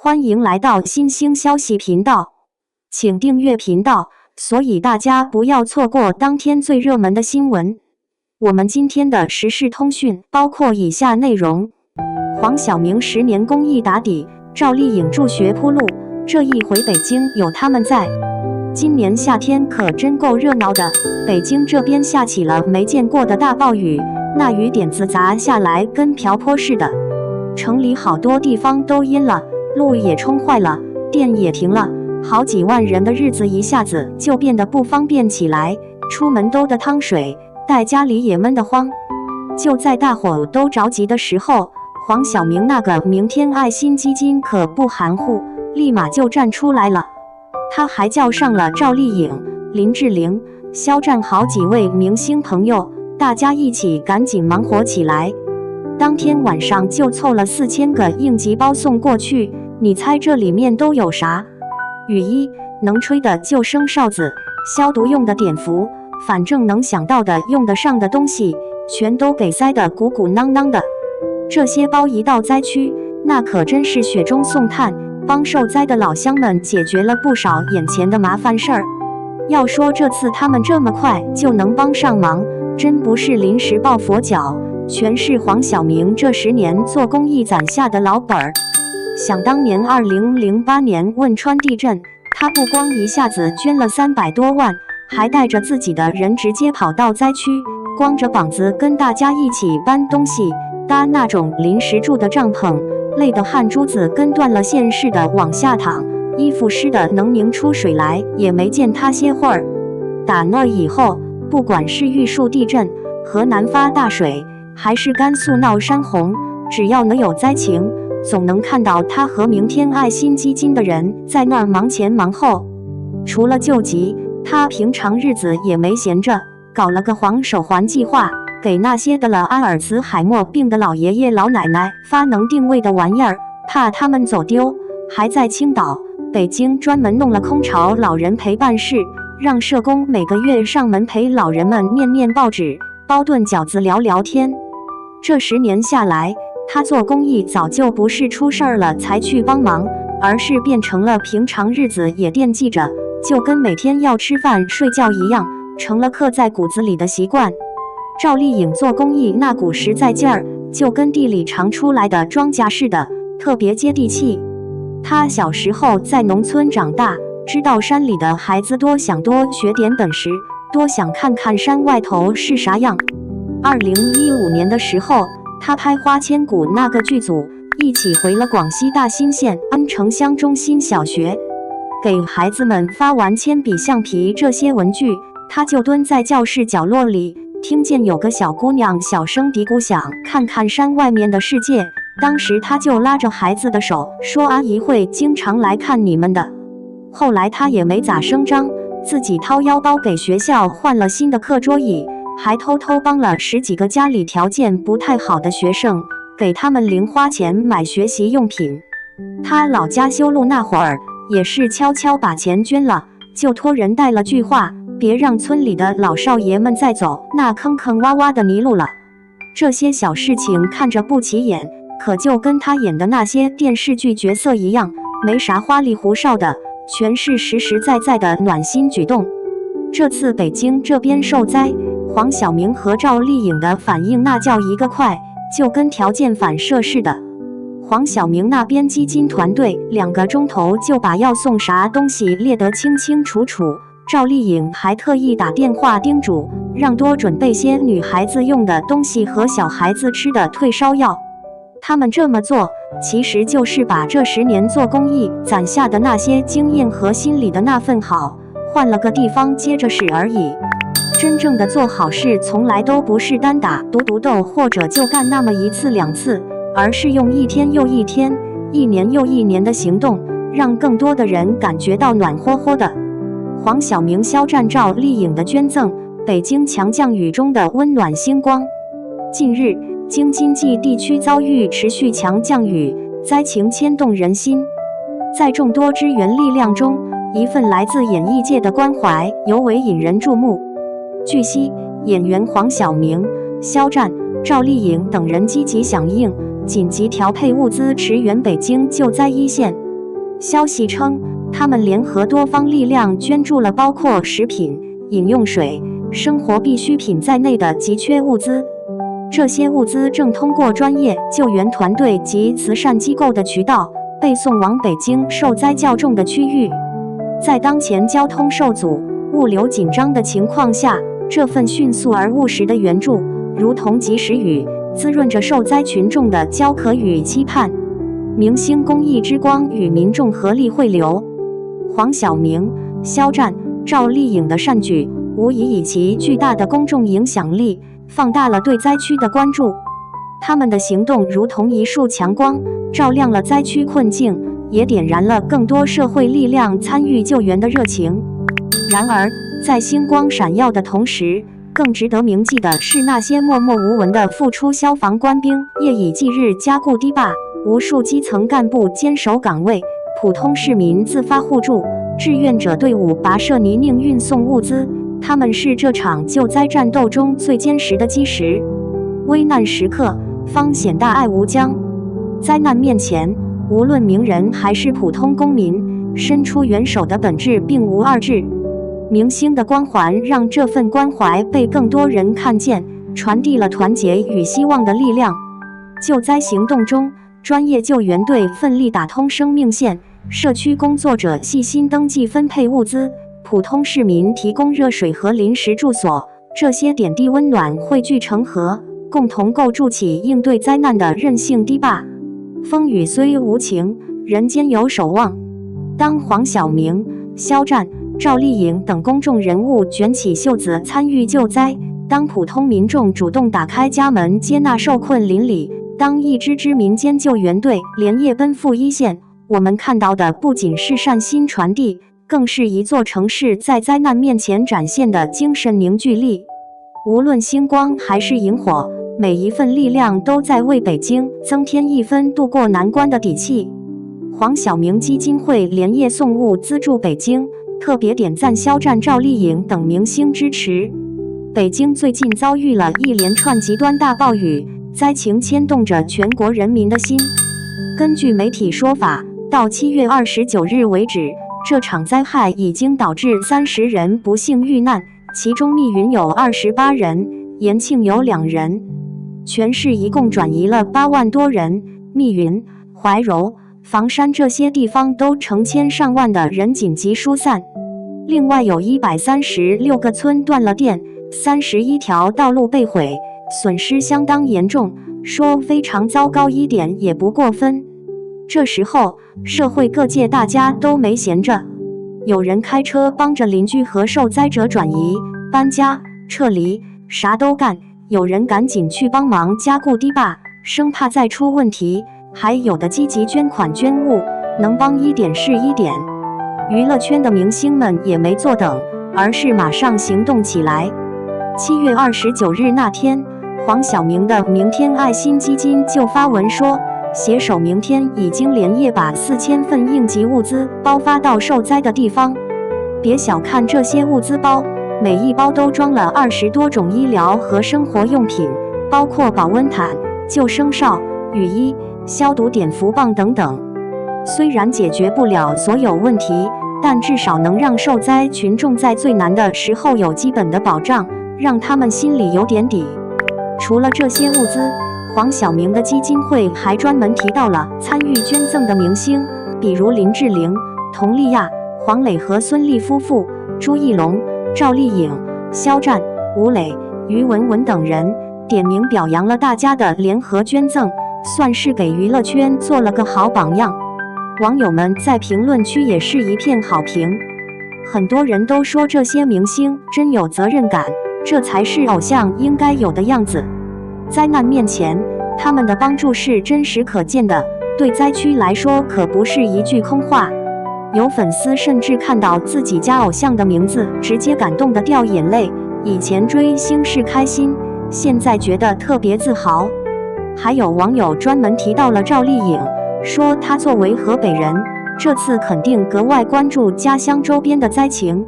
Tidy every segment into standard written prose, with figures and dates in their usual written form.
欢迎来到新兴消息频道，请订阅频道，所以大家不要错过当天最热门的新闻。我们今天的时事通讯包括以下内容：黄晓明10年公益打底，赵丽颖助学铺路，这一回北京有他们在。今年夏天可真够热闹的，北京这边下起了没见过的大暴雨，那雨点子砸下来跟瓢泼似的，城里好多地方都阴了，路也冲坏了，电也停了，好几万人的日子一下子就变得不方便起来，出门都得趟水，待家里也闷得慌。就在大伙都着急的时候，黄晓明那个明天爱心基金可不含糊，立马就站出来了。他还叫上了赵丽颖、林志玲、肖战好几位明星朋友，大家一起赶紧忙活起来。当天晚上就凑了4000个应急包送过去，你猜这里面都有啥？雨衣，能吹的救生哨子，消毒用的碘伏，反正能想到的用得上的东西，全都给塞得鼓鼓囊囊的。这些包一到灾区，那可真是雪中送炭，帮受灾的老乡们解决了不少眼前的麻烦事儿。要说这次他们这么快就能帮上忙，真不是临时抱佛脚，全是黄晓明这10年做公益攒下的老本儿。想当年2008年汶川地震，他不光一下子捐了300多万，还带着自己的人直接跑到灾区，光着膀子跟大家一起搬东西，搭那种临时住的帐篷，累得汗珠子跟断了线似的往下淌，衣服湿的能拧出水来，也没见他歇会儿。打那以后，不管是玉树地震、河南发大水，还是甘肃闹山洪，只要能有灾情，总能看到他和明天爱心基金的人在那儿忙前忙后。除了救急，他平常日子也没闲着，搞了个黄手环计划，给那些得了阿尔茨海默病的老爷爷老奶奶发能定位的玩意儿，怕他们走丢。还在青岛、北京专门弄了空巢老人陪伴室，让社工每个月上门陪老人们念报纸，包顿饺子聊聊天。这10年下来，他做公益早就不是出事儿了才去帮忙，而是变成了平常日子也惦记着，就跟每天要吃饭睡觉一样，成了刻在骨子里的习惯。赵丽颖做公益那股实在劲儿，就跟地里长出来的庄稼似的，特别接地气。她小时候在农村长大，知道山里的孩子多想多学点本事，多想看看山外头是啥样。2015年的时候，他拍《花千骨》那个剧组一起回了广西大兴县恩城乡中心小学，给孩子们发完铅笔、橡皮这些文具，他就蹲在教室角落里，听见有个小姑娘小声嘀咕，想看看山外面的世界。当时他就拉着孩子的手说，阿姨会经常来看你们的。后来他也没咋声张，自己掏腰包给学校换了新的课桌椅，还偷偷帮了10几个家里条件不太好的学生，给他们零花钱买学习用品。他老家修路那会儿，也是悄悄把钱捐了，就托人带了句话，别让村里的老少爷们再走那坑坑洼洼的泥路了。这些小事情看着不起眼，可就跟他演的那些电视剧角色一样，没啥花里胡哨的，全是实实在在的暖心举动。这次北京这边受灾，黄晓明和赵丽颖的反应那叫一个快，就跟条件反射似的。黄晓明那边基金团队2个钟头就把要送啥东西列得清清楚楚，赵丽颖还特意打电话叮嘱，让多准备些女孩子用的东西和小孩子吃的退烧药。他们这么做，其实就是把这10年做公益攒下的那些经验和心里的那份好，换了个地方接着使而已。真正的做好事从来都不是单打独斗，或者就干那么1次2次，而是用1天又1天、1年又1年的行动，让更多的人感觉到暖和和的。黄晓明、肖战、赵丽颖的捐赠，北京强降雨中的温暖星光。近日，京津冀地区遭遇持续强降雨，灾情牵动人心。在众多支援力量中，一份来自演艺界的关怀尤为引人注目。据悉，演员黄晓明、肖战、赵丽颖等人积极响应，紧急调配物资驰援北京救灾一线。消息称，他们联合多方力量捐助了包括食品、饮用水、生活必需品在内的急缺物资。这些物资正通过专业救援团队及慈善机构的渠道，被送往北京受灾较重的区域。在当前交通受阻、物流紧张的情况下，这份迅速而务实的援助，如同及时雨，滋润着受灾群众的焦渴与期盼。明星公益之光与民众合力汇流，黄晓明、肖战、赵丽颖的善举，无疑以其巨大的公众影响力，放大了对灾区的关注。他们的行动如同一束强光，照亮了灾区困境，也点燃了更多社会力量参与救援的热情。然而，在星光闪耀的同时，更值得铭记的是那些默默无闻的付出。消防官兵夜以继日加固堤坝，无数基层干部坚守岗位，普通市民自发互助，志愿者队伍跋涉泥泞运送物资。他们是这场救灾战斗中最坚实的基石。危难时刻，方显大爱无疆。灾难面前，无论名人还是普通公民，伸出援手的本质并无二致。明星的光环让这份关怀被更多人看见，传递了团结与希望的力量。救灾行动中，专业救援队奋力打通生命线，社区工作者细心登记分配物资，普通市民提供热水和临时住所。这些点滴温暖汇聚成河，共同构筑起应对灾难的韧性堤坝。风雨虽无情，人间有守望。当黄晓明、肖战、赵丽颖等公众人物卷起袖子参与救灾，当普通民众主动打开家门接纳受困邻里，当一支支民间救援队连夜奔赴一线，我们看到的不仅是善心传递，更是一座城市在灾难面前展现的精神凝聚力。无论星光还是萤火，每一份力量都在为北京增添一分渡过难关的底气。黄晓明基金会连夜送物资助北京，特别点赞肖战、赵丽颖等明星支持。北京最近遭遇了一连串极端大暴雨，灾情牵动着全国人民的心。根据媒体说法，到7月29日为止，这场灾害已经导致30人不幸遇难，其中密云有28人，延庆有2人。全市一共转移了8万多人，密云、怀柔、房山这些地方都成千上万的人紧急疏散。另外有136个村断了电，31条道路被毁，损失相当严重，说非常糟糕一点也不过分。这时候，社会各界大家都没闲着，有人开车帮着邻居和受灾者转移、搬家、撤离，啥都干。有人赶紧去帮忙加固堤坝，生怕再出问题，还有的积极捐款捐物，能帮一点是一点。娱乐圈的明星们也没坐等，而是马上行动起来。7月29日那天，黄晓明的明天爱心基金就发文说，携手明天已经连夜把4000份应急物资包发到受灾的地方。别小看这些物资包，每一包都装了20多种医疗和生活用品，包括保温毯、救生哨、雨衣、消毒碘伏棒等等。虽然解决不了所有问题，但至少能让受灾群众在最难的时候有基本的保障，让他们心里有点底。除了这些物资，黄晓明的基金会还专门提到了参与捐赠的明星，比如林志玲、佟丽娅、黄磊和孙俪夫妇、朱一龙、赵丽颖、肖战、吴磊、于文文等人，点名表扬了大家的联合捐赠，算是给娱乐圈做了个好榜样。网友们在评论区也是一片好评，很多人都说这些明星真有责任感，这才是偶像应该有的样子。灾难面前，他们的帮助是真实可见的，对灾区来说可不是一句空话。有粉丝甚至看到自己家偶像的名字，直接感动得掉眼泪。以前追星是开心，现在觉得特别自豪。还有网友专门提到了赵丽颖，说她作为河北人，这次肯定格外关注家乡周边的灾情。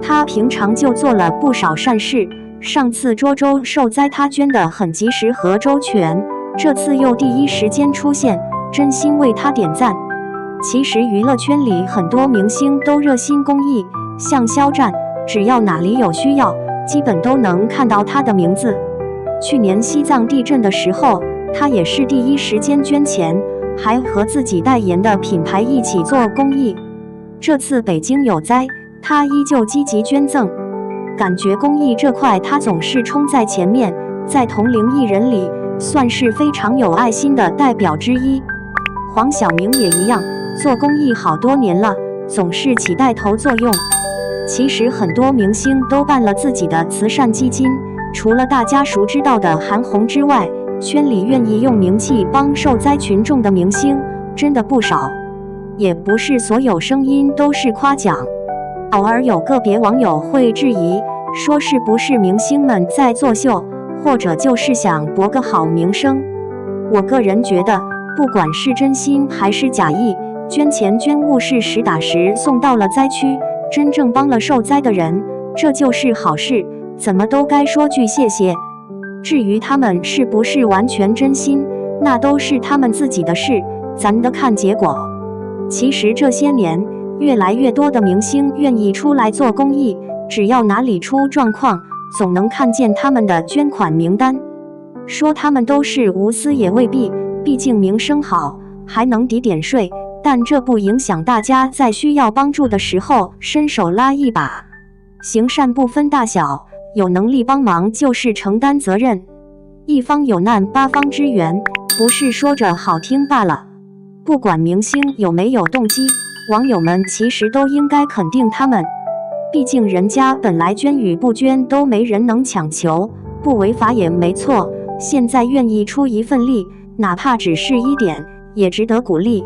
她平常就做了不少善事，上次涿州受灾她捐得很及时和周全，这次又第一时间出现，真心为她点赞。其实娱乐圈里很多明星都热心公益，像肖战，只要哪里有需要，基本都能看到他的名字。去年西藏地震的时候，他也是第一时间捐钱，还和自己代言的品牌一起做公益。这次北京有灾，他依旧积极捐赠，感觉公益这块他总是冲在前面，在同龄艺人里算是非常有爱心的代表之一。黄晓明也一样，做公益好多年了，总是起带头作用。其实很多明星都办了自己的慈善基金，除了大家熟知道的韩红之外，圈里愿意用名气帮受灾群众的明星真的不少。也不是所有声音都是夸奖，偶尔有个别网友会质疑，说是不是明星们在作秀，或者就是想博个好名声。我个人觉得，不管是真心还是假意，捐钱捐物是实打实送到了灾区，真正帮了受灾的人，这就是好事，怎么都该说句谢谢。至于他们是不是完全真心，那都是他们自己的事，咱得看结果。其实这些年，越来越多的明星愿意出来做公益，只要哪里出状况，总能看见他们的捐款名单。说他们都是无私也未必，毕竟名声好，还能抵点税，但这不影响大家在需要帮助的时候伸手拉一把。行善不分大小，有能力帮忙就是承担责任。一方有难八方支援，不是说着好听罢了。不管明星有没有动机，网友们其实都应该肯定他们，毕竟人家本来捐与不捐都没人能强求，不违法也没错，现在愿意出一份力，哪怕只是一点，也值得鼓励。